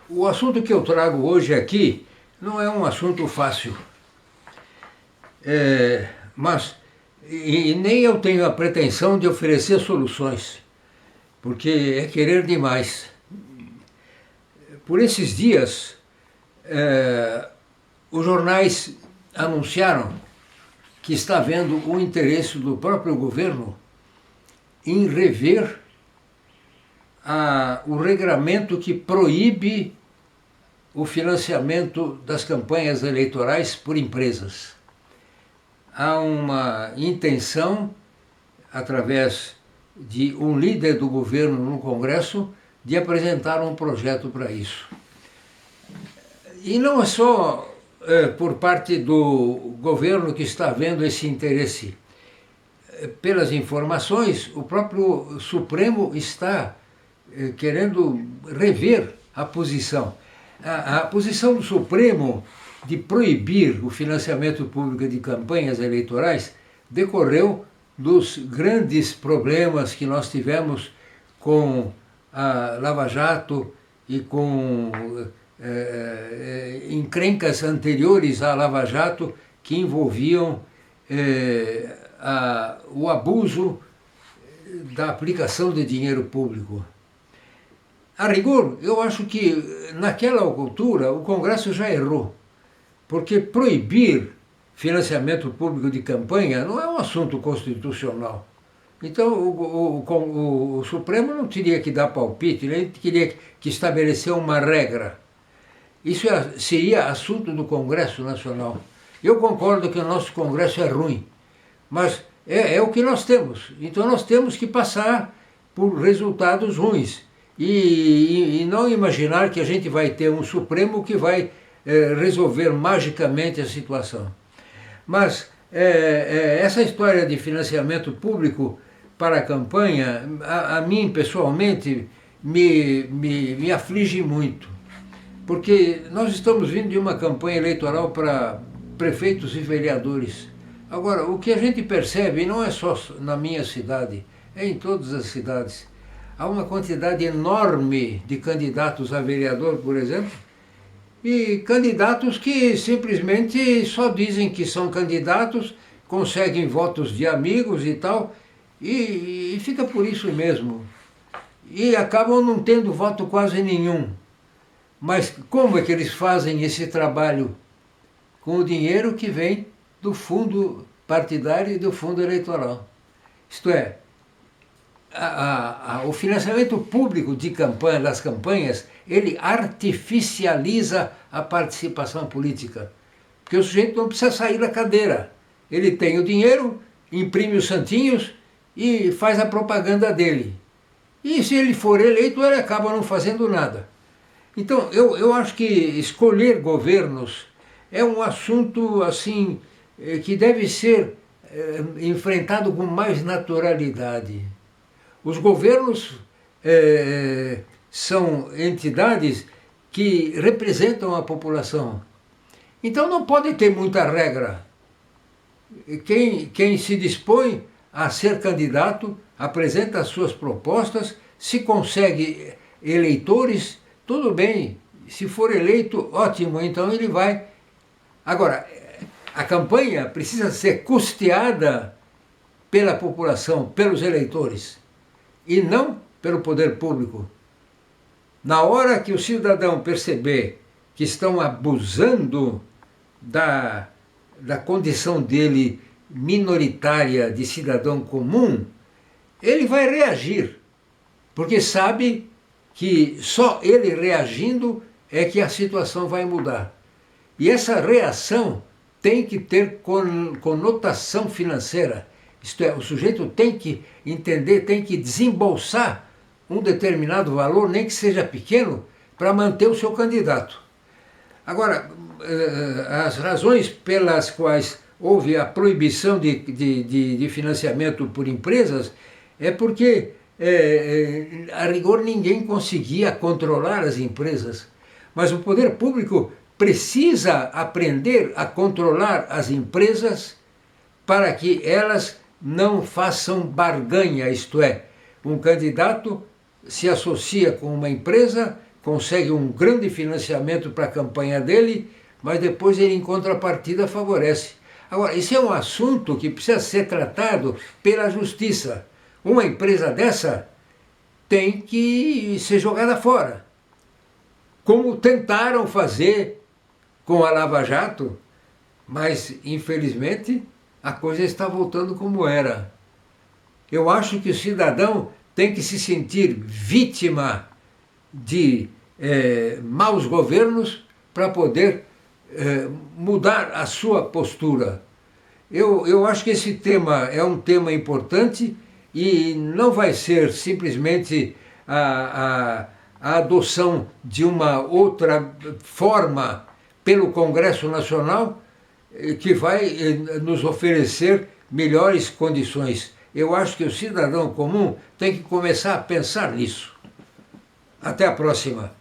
O assunto que eu trago hoje aqui não é um assunto fácil, mas nem eu tenho a pretensão de oferecer soluções, porque é querer demais. Por esses dias, os jornais anunciaram que está havendo o interesse do próprio governo em rever o regramento que proíbe o financiamento das campanhas eleitorais por empresas. Há uma intenção, através de um líder do governo no Congresso, de apresentar um projeto para isso. E não é só por parte do governo que está havendo esse interesse. Pelas informações, o próprio Supremo está querendo rever a posição. A posição do Supremo de proibir o financiamento público de campanhas eleitorais decorreu dos grandes problemas que nós tivemos com a Lava Jato e com encrencas anteriores à Lava Jato que envolviam o abuso da aplicação de dinheiro público. A rigor, eu acho que naquela altura o Congresso já errou, porque proibir financiamento público de campanha não é um assunto constitucional. Então o Supremo não teria que dar palpite, ele teria que estabelecer uma regra. Isso seria assunto do Congresso Nacional. Eu concordo que o nosso Congresso é ruim, mas é o que nós temos. Então nós temos que passar por resultados ruins. E não imaginar que a gente vai ter um Supremo que vai resolver magicamente a situação. Mas essa história de financiamento público para a campanha, a mim pessoalmente, me aflige muito. Porque nós estamos vindo de uma campanha eleitoral para prefeitos e vereadores. Agora, o que a gente percebe não é só na minha cidade, é em todas as cidades. Há uma quantidade enorme de candidatos a vereador, por exemplo, e candidatos que simplesmente só dizem que são candidatos, conseguem votos de amigos e tal, e fica por isso mesmo. E acabam não tendo voto quase nenhum. Mas como é que eles fazem esse trabalho? Com o dinheiro que vem do fundo partidário e do fundo eleitoral. Isto é, o financiamento público de campanha, das campanhas, ele artificializa a participação política. Porque o sujeito não precisa sair da cadeira. Ele tem o dinheiro, imprime os santinhos e faz a propaganda dele. E se ele for eleito, ele acaba não fazendo nada. Então, eu acho que escolher governos é um assunto assim que deve ser enfrentado com mais naturalidade. Os governos são entidades que representam a população. Então não pode ter muita regra. Quem se dispõe a ser candidato apresenta as suas propostas, se consegue eleitores, tudo bem. Se for eleito, ótimo, então ele vai. Agora, a campanha precisa ser custeada pela população, pelos eleitores, e não pelo poder público. Na hora que o cidadão perceber que estão abusando da condição dele minoritária de cidadão comum, ele vai reagir, porque sabe que só ele reagindo é que a situação vai mudar. E essa reação tem que ter conotação financeira. Isto é, o sujeito tem que entender, tem que desembolsar um determinado valor, nem que seja pequeno, para manter o seu candidato. Agora, as razões pelas quais houve a proibição de financiamento por empresas é porque, a rigor, ninguém conseguia controlar as empresas. Mas o poder público precisa aprender a controlar as empresas para que elas não façam barganha, isto é, um candidato se associa com uma empresa consegue um grande financiamento para a campanha dele, mas depois ele, em contrapartida, favorece. Agora, esse é um assunto que precisa ser tratado pela justiça. Uma empresa dessa tem que ser jogada fora, como tentaram fazer com a Lava Jato, mas, infelizmente, a coisa está voltando como era. Eu acho que o cidadão tem que se sentir vítima de maus governos para poder mudar a sua postura. Eu acho que esse tema é um tema importante e não vai ser simplesmente a adoção de uma outra forma pelo Congresso Nacional que vai nos oferecer melhores condições. Eu acho que o cidadão comum tem que começar a pensar nisso. Até a próxima.